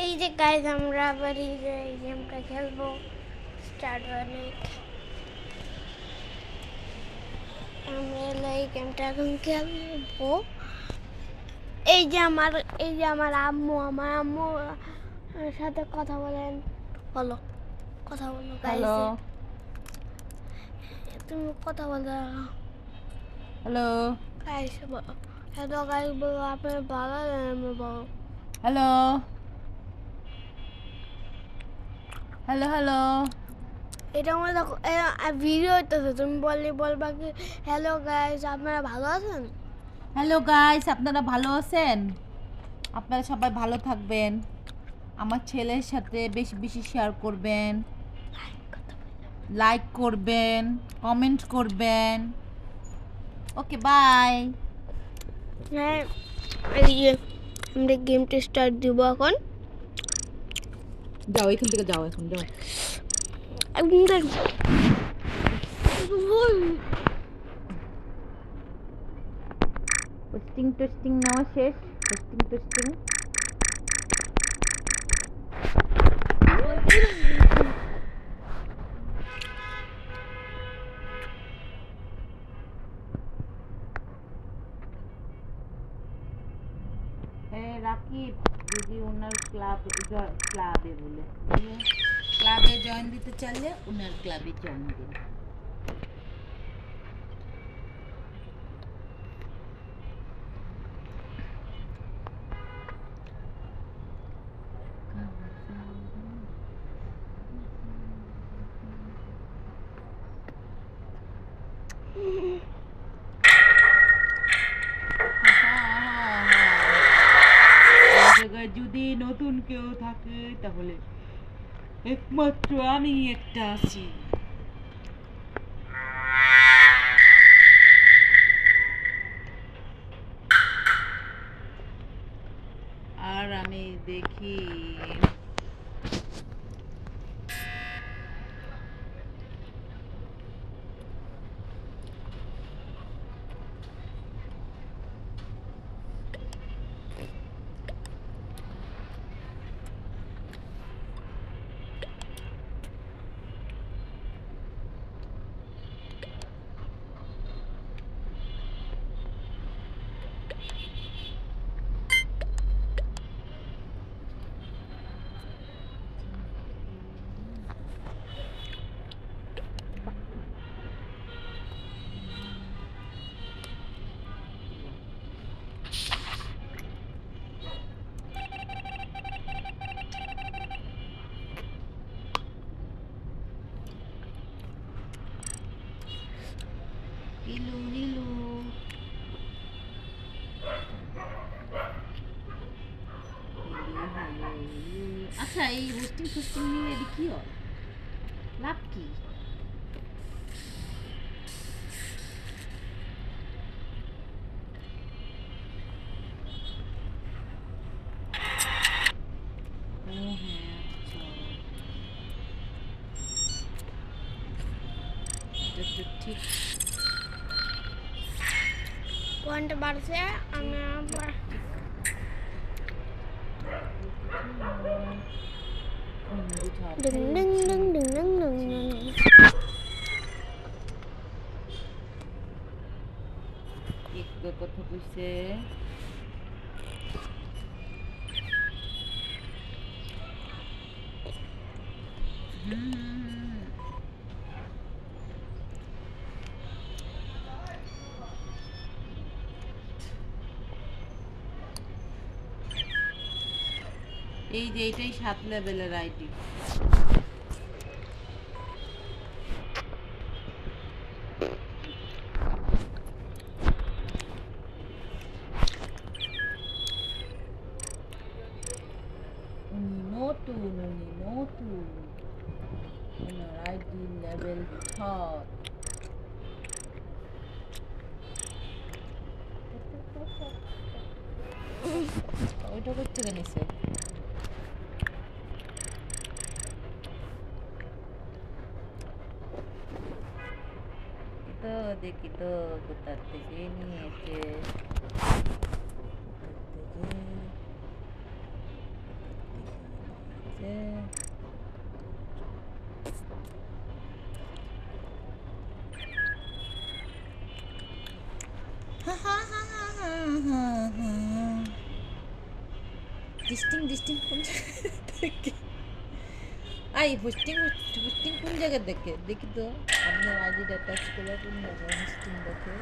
এই যে গাইজ আমরা আবার এই যে এই গেমটা খেলবো স্টার্ট অনেক আমরা এই গেমটা এখন খেলবো। এই যে আমার আম্মু সাথে কথা বলেন, বলো কথা বলো গাইজ। হ্যালো তুমি কথা বলো হ্যালো গাইজ, বলো হ্যালো গাইজ, বলো আপনার ভালো বলো হ্যালো হ্যালো হ্যালো এটা আমার দেখো ভিডিও হইতেছে, তুমি বলবা কি হ্যালো গাইজ আপনারা ভালো আছেন। হ্যালো গাইস, আপনারা ভালো আছেন? আপনারা সবাই ভালো থাকবেন। আমার ছেলের সাথে বেশি বেশি শেয়ার করবেন, লাইক করবেন, কমেন্ট করবেন। Okay bye. হ্যাঁ, এই যে আমরা গেমটা স্টার্ট দিব এখন। যাও এখান থেকে, যাও এখন যাও। টেস্টিং টেস্টিং নেওয়া শেষ। Testing testing. রাকিব যদি ওনার ক্লাবে বলে ক্লাবে জয়েন দিতে চাইলে ওনার ক্লাবে জয়েন দিন। যদি নতুন কেউ থাকে তাহলে একমাত্র আমি একটা আছি। আর আমি দেখি হিলু হিলু। আচ্ছা, এই হোস্টিং ফোস্টিং নিয়ে এটি কি হয়, লাভ কি? ও হ্যাঁ, আচ্ছা, এটা তো ঠিক। পয়েন্ট বাড়ছে, আমি আবার ding ding ding ding ding ding ding. একটু কথা কইছে। এই যে এটাই 7 লেভেলের আইডি। নতুন ওনার আইডি লেভেল 6। ওইটা করতে নিছে। তো দেখি তো কোথা থেকে নিয়েছে। হয়েছে। ডিস্টিং ডিস্টিং কোন থেকে আই হোস্টিং হোস্টিং কোন জায়গা দেখে দেখি তো আপনার আইডিটা টাচ করে কোন জায়গায় হোস্টিং দেখে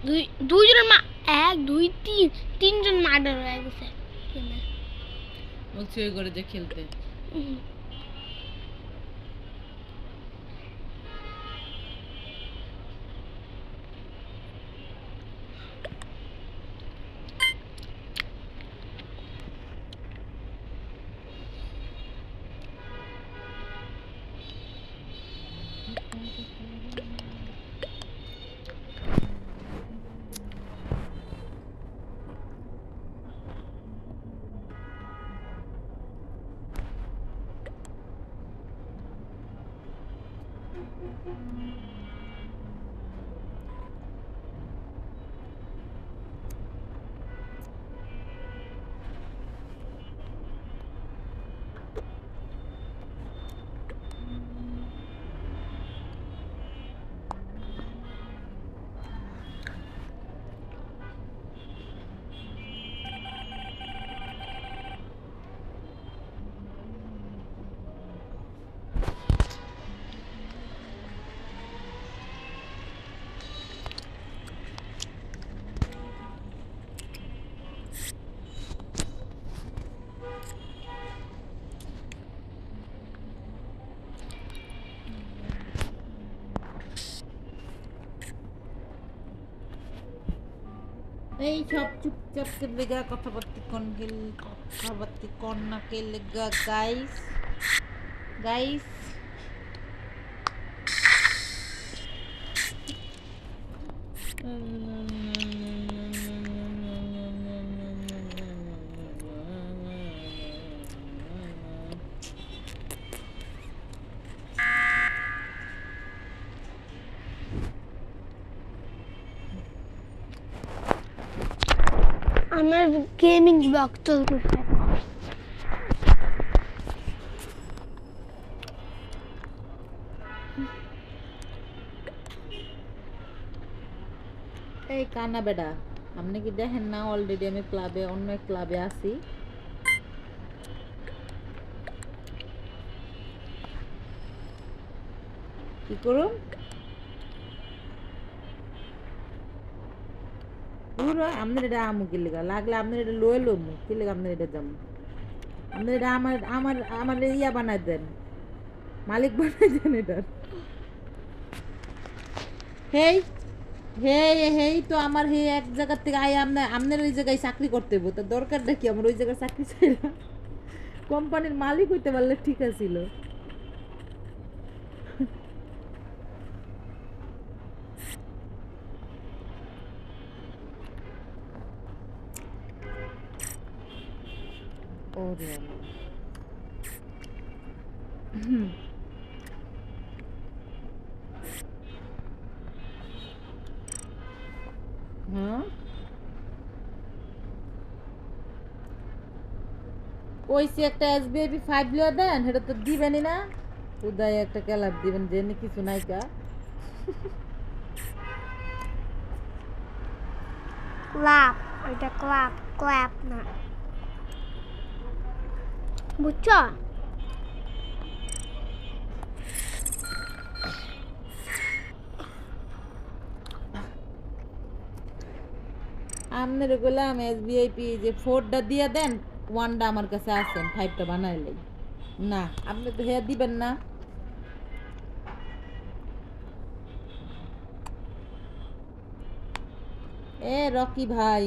দূর দুইজন এক দুই তিনজন মার্ডার হয়ে গেছে বলছি ওই করে যে খেলতে এই সব চুপচাপ কে লেগা কথাবার্তি কন না কে লেগা গাইস গাইস আমার গেমিং ব্লগ চলতেছে এই কানা বেডা আপনি কি দেখেন না অলরেডি আমি ক্লাবে অন্য এক ক্লাবে আছি কি করুন পুরো আপনার এটা আমু কি লেগা লাগলে আপনার এটা লয়ে লমু কি লেগা আপনার এটা যাম আপনার এটা আমার আমার আমার ইয়া বানাই দেন মালিক বানাই দেন এটার হেই হে হেই তো আমার হে এক জায়গা থেকে আয় আপনার ওই জায়গায় চাকরি করতে হইব, তার দরকারটা কি আমার ওই জায়গায় চাকরি চাইলা? কোম্পানির মালিক হইতে পারলে ঠিক আছিল। ওরে আল্লাহ। হ্যাঁ কইছি একটা SBIP 5 লিও দেন, সেটা তো দিবেনই না। উদয় একটা ক্যালাপ দিবেন যে কিছু নাইকা। ক্লাব, এটা ক্লাব, ক্ল্যাপ না, বুঝছো? আপনার গোলাম SBIP যে 4টা দিয়া দেন, 1টা আমার কাছে আছেন, 5টা বানাইলেই না। আপনি তো হে দিবেন না। এ রকি ভাই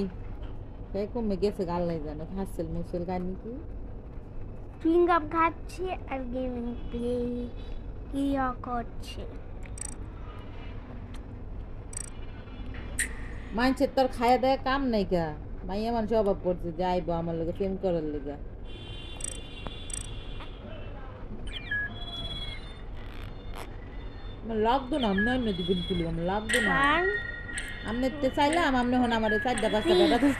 হে কমে গেছে, গাল্লাই জানে হাসেল মুসেল গানি কি চুইংগাম খাচ্ছে আর গেমিং প্লে ইয়া করছে। মাইনছের তোর খায়া দেয়া কাম নাই কা, মাইয়া মানুষ অভাব পড়ছে যে আইবো আমার লগে প্রেম করার লেগা। লকডাউন আমি অন্য দিন তুলি, আমার লকডাউন আমনে তে চাইলাম, আমনে হন আমার 4টা 5টা বেটা ধরে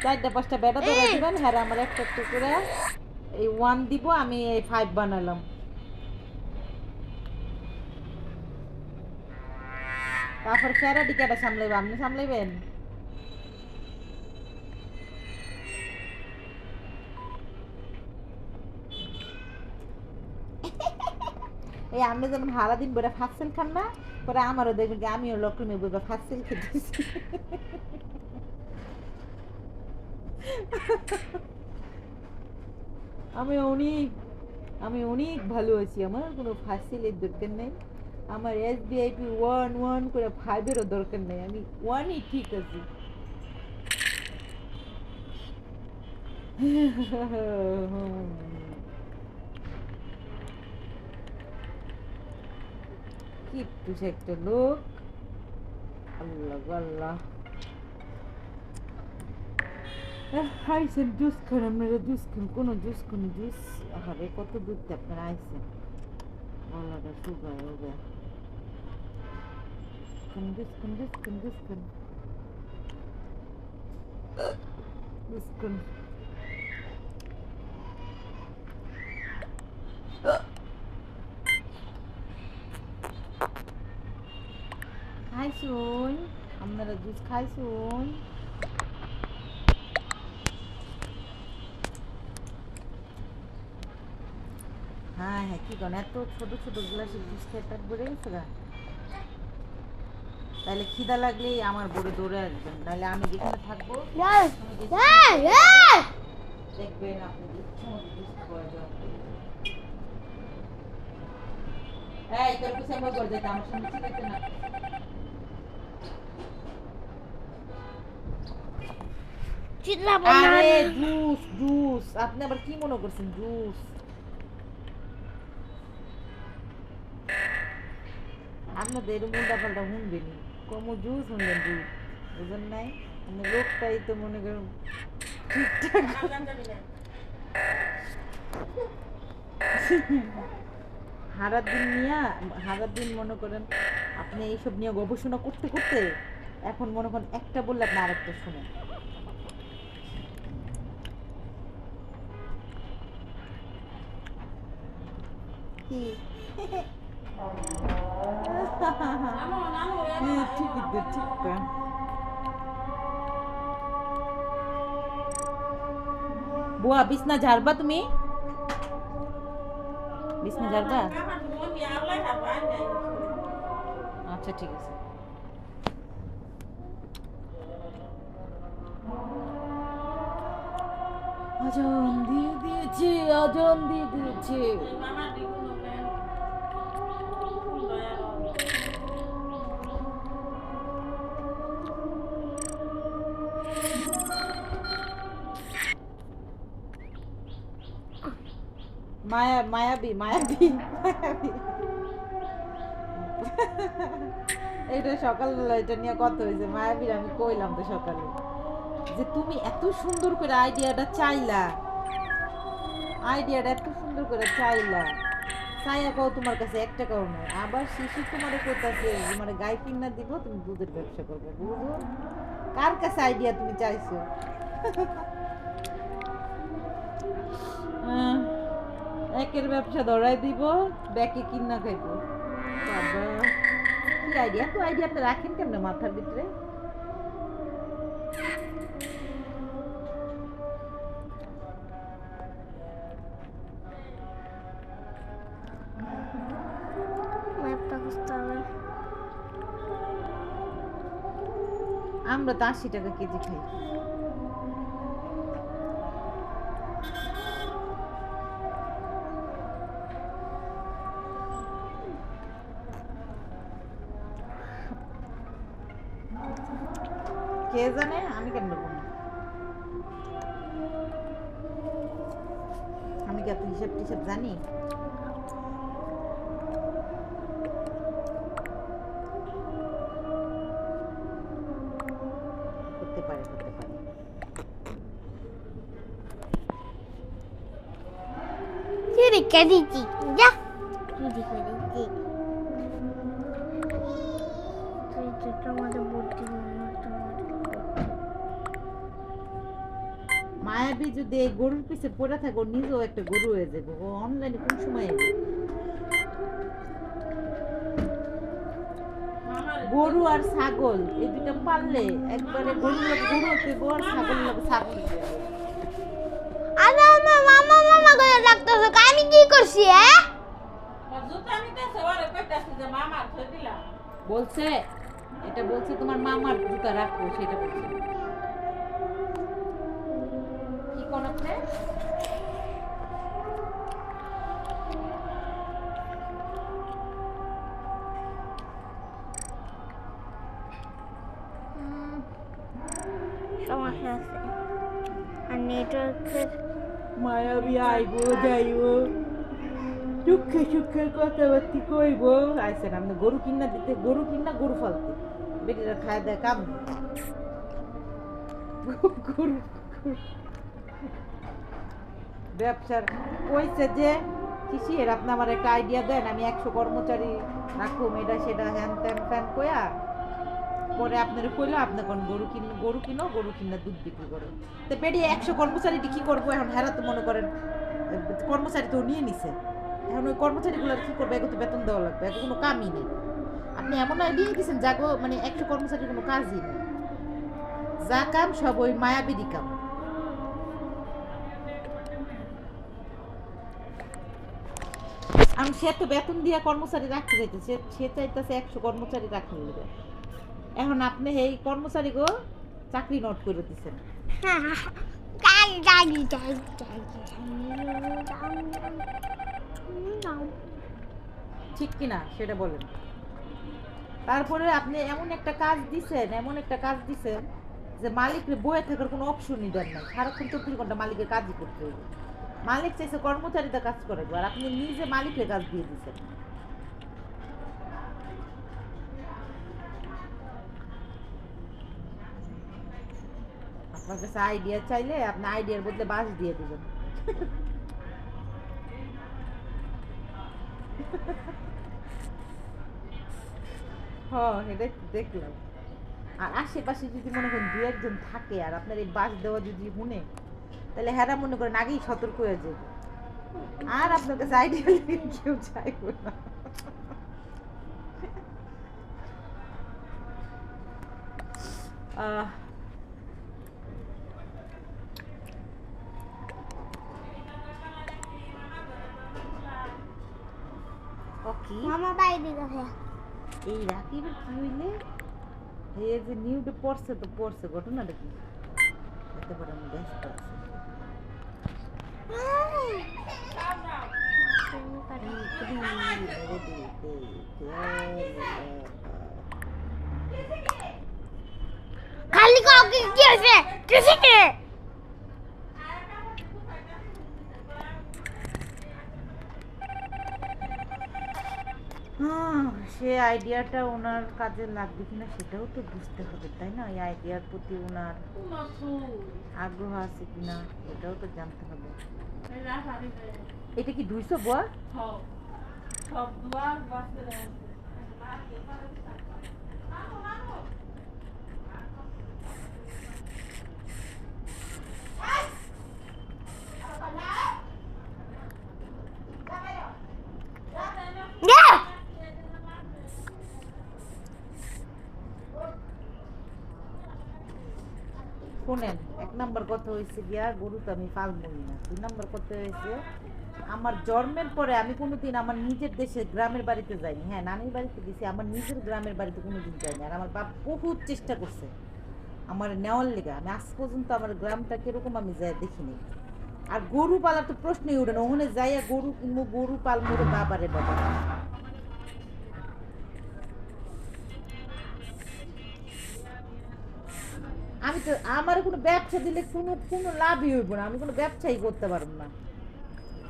4টা 5টা বেটা ধরে দিবেন। হ্যাঁ আমার একটা একটা করে এই 1 দিব, আমি এই 5 বানালাম। তারপর ফেরা ডিকাটা সামলাইবা, আপনি সামলাইবেন। এই আপনি যেমন হারা দিন বইটা ফাঁসেল খান না, পরে আমারও দেখবেন যে আমিও লক্ষ্মী বইটা ফাঁসেল খেতেছি। আমি অনেক আমি অনেক ভালো আছি, আমার কোনো ফাঁসিলের দরকার নেই। আমার SBIP 1 করে 5-এরও দরকার নেই, আমি 1ই ঠিক আছি। কি তুই একটা লোক, আল্লাহ গো আল্লাহ। আইসেন জুস খান, আপনারা জুস খান, কোনো জুস কোনো জুস। আরে কত দূর থেকে আপনারা আইসেন, গলাটা শুকায় হবে। খান জুস খান, জুস খান, জুস খান, জুস খান। খাইছুন, আপনারা জুস খাইছুন। হ্যাঁ হ্যাঁ কি করেন, এত ছোট ছোট গ্লাসে জুস খেয়ে পেট ভরে গেছে গা। তাহলে খিদা লাগলেই আমার বড় দৌড়ে আসবেন, নাহলে আমি যেখানে থাকবো দেখবেন আপনি ইচ্ছে মতো জুস খাওয়া যাবে। এই তোর পিছনে আমার করে যেতে, আমার সামনে চিল্লাইতে না। চিল্লাবো না। আরে জুস জুস, আপনি আবার কি মনে করছেন জুস? আপনাদের এরকম উল্টা পাল্টা শুনবেনি, কম জুস শুনবেন জুস, বুঝেন নাই? মানে লোকটাই তো মনে করেন ঠিকঠাক। হারার দিন মনে করেন আপনি এইসব নিয়ে গবেষণা করতে করতে এখন মনে করেন একটা বললে আপনি আরেকটা শুনেন। কি ঠিকই তো, ঠিক তো। বুয়া বিছনা ঝাড়বা তুমি? বিছনা ঝাড়বা? আচ্ছা ঠিক আছে। আজান দিয়ে দিয়েছে, আজান দিয়ে দিয়েছে। মায়াবী এইটা সকালবেলা এটা নিয়ে কথা হয়েছে, মায়াবীর আমি কইলাম তো সকালে যে তুমি এত সুন্দর করে আইডিয়াটা চাইলা, চাইয়া কও তোমার কাছে 1 টাকাও নাই, আবার শিশু তোমার কইতাছে তোমার গাই কিনা দিব, তুমি দুধের ব্যবসা করবে। বুঝো কার কাছে আইডিয়া তুমি চাইছো? একের ব্যবসা ধরাই দিব, ব্যাকে কিনা খাইব। বাবা কি আইডিয়া, তো আইডিয়া আপনি রাখেন কেমনে মাথার ভিতরে? ম্যাপটা খুঁজতে হবে। আমরা তো 80 টাকা কেজি খাই। কে জানে, আমি কেন বলবো? আমি কি এত হিসাব টিসাব জানি? করতে পারে। চুরি করেছি, যা চুরি করেছি। তুই যেটা আমাদের বুদ্ধি মায়াবী যদি এই গরুর পিছে পড়ে থাকে, ও নিজেও একটা গরু হয়ে যাবে। ও অনলাইনে কোন সময় এবে? গরু আর ছাগল এই দুটো পাললে একবারে গরু হতে আর ছাগল ছাগল। আরে আমার মামা করে ডাকতেছে, আমি কি করছি? বলছে এটা, বলছে তোমার মামার জুতা রাখো, সেটা বলছে। কি কোন আপনি? সমস্যা আছে আর নেটওয়ার্কের। মায়াবী আইবো যাইবো, সুখে কথাবার্তি কইব। আইসেন আপনি গরু কিনা দিতে, গরু ফালতে বেটিরা খায় দেয় কাম। গরু ব্যবসার কইছে যে কিসের, আপনি আমার একটা আইডিয়া দেন, আমি 100 কর্মচারী রাখুম, এটা সেটা হ্যান ত্যান ফ্যান কয়া পরে আপনার কইলো আপনি কোন গরু কিনা দুধ বিক্রি করো। তো বেডি 100 কর্মচারীটি কি করবো এখন? হেরা তো মনে করেন কর্মচারী তো নিয়ে নিছে, এখন ওই কর্মচারীগুলোর কি করবে? এগুলো তো বেতন দেওয়া লাগবে, এগুলো কোনো কামই নেই। আপনি এমন আইডিয়া দিয়েছেন যাগো মানে 100 কর্মচারীর কোনো কাজই নেই, যা কাম সব ওই মায়াবীরই কাম। আমি সে তো বেতন দিয়া কর্মচারী রাখতে চাইতেছে, সে চাইতেছে 100 কর্মচারী রাখতে হবে। এখন আপনি এই কর্মচারী গো চাকরি নোট করে দিচ্ছেন। ঠিক কিনা সেটা বলেন। তারপরে আপনি এমন একটা কাজ দিছেন যে মালিকের বয়ে থাকার কোনো অপশনই দেন নাই, সারাক্ষণ 24 ঘন্টা মালিকের কাজই করতে হবে। মালিক চাইছে কর্মচারীরা কাজ করে, আর আপনি নিজে মালিকের কাজ দিয়ে দিচ্ছেন। আপনার কাছে আইডিয়া চাইলে আপনি আইডিয়ার বদলে বাস দিয়ে দিবেন। হ্যাঁ এটা দেখলাম। আর আশেপাশে যদি মনে করেন 2-1 জন থাকে আর আপনার এই বাস দেওয়া যদি শুনে, তাহলে হেরা মনে করেন আগেই সতর্ক হয়ে যাবে, আর আপনার কাছে আইডিয়া কেউ চাইবে না। মামা বাইরে গেছে। এই রাকিবের কি হইলে এই যে নিউডে পড়ছে ঘটনাটা কি? এত বড় আমি ব্যস্ত আছি। খালি কাউকে কি আছে? সে আইডিয়াটা ওনার কাজে লাগবে কিনা সেটাও তো বুঝতে হবে, তাই না? এই আইডিয়ার প্রতি ওনার আগ্রহ আছে কিনা এটাও তো জানতে হবে। এটা কি 200 বোয়া? শোনেন, 1 নম্বর কথা হয়েছে গিয়া গরু তো আমি পালবই না। 2 নম্বর কথা হয়েছে আমার জন্মের পরে আমি কোনোদিন আমার নিজের দেশে গ্রামের বাড়িতে যাইনি। হ্যাঁ, নানির বাড়িতে গেছি, আমার নিজের গ্রামের বাড়িতে কোনোদিন যাইনি। আর আমার বাপ বহুত চেষ্টা করছে আমার নেওয়ার লেগে, আমি আজ পর্যন্ত আমার গ্রামটা কিরকম আমি যাই দেখিনি। আর গরু পালার তো প্রশ্নই ওঠে না, ওখানে যাইয়া গরু কিনবো, গরু পালবো রে বাবারে বাবা। আমি তো আমার কোনো ব্যবসা দিলে কোনো কোনো লাভই হইব না, আমি কোনো ব্যবসাই করতে পারবো না।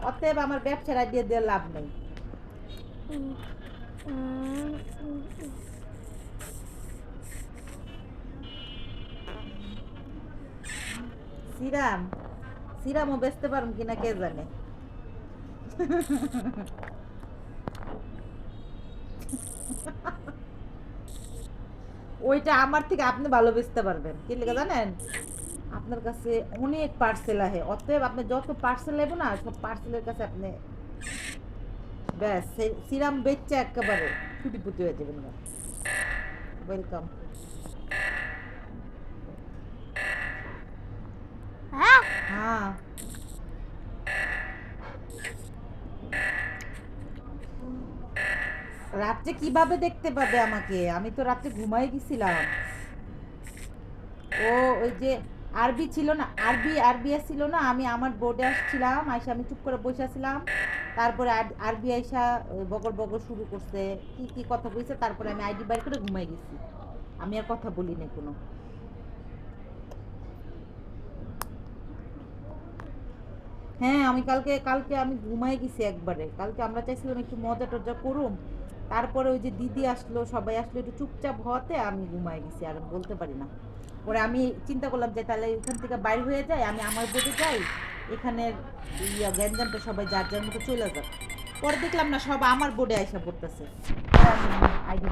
অতএব আমার ব্যবসার আইডিয়া দিয়ে লাভ নেই। সিরাম সিরামও বেচতে পারবো কিনা কে জানে। ওইটা আমার থেকে আপনি ভালো বেচতে পারবেন, কি লেগে জানেন? আপনার কাছে অনেক পার্সেল আহে, অতএব আপনি যত পার্সেল নেব না সব পার্সেলের কাছে আপনি ব্যাস সিরাম বেচছে একেবারে ছুটিপুটি হয়ে যাবেন না। ওয়েলকাম। হ্যাঁ, রাত্রে কিভাবে দেখতে পাবে আমাকে? আমি তো রাত্রে ঘুমাই গেছিলাম। ও ওই যে আরবি ছিল না, আরবি ছিল না, আমি আমার বোর্ডে আসছিলাম, আইসা আমি চুপ করে বসে আছিলাম। তারপরে আরবি আইসা বগর বগর শুরু করছে, কি কি কথা বলছে, তারপরে আমি আইডি বাইর করে ঘুমাই গেছি। আমি আর কথা বলি না কোনো। হ্যাঁ, আমি কালকে কালকে আমি ঘুমাই গেছি একবারে। কালকে আমরা চাইছিলাম একটু মজা টজা করুম, তারপরে ওই যে দিদি আসলো, সবাই আসলো, একটু চুপচাপ হওয়াতে আমি ঘুমাই গেছি, আর বলতে পারি না। পরে আমি চিন্তা করলাম যে তাহলে এখান থেকে বাইর হয়ে যায়, আমি আমার বোটে যাই, এখানের গ্যাঞ্জামটা সবাই যার যার মতো চলে যাক। পরে দেখলাম না, সব আমার বোর্ডে আইসা পড়তেছে। আইডি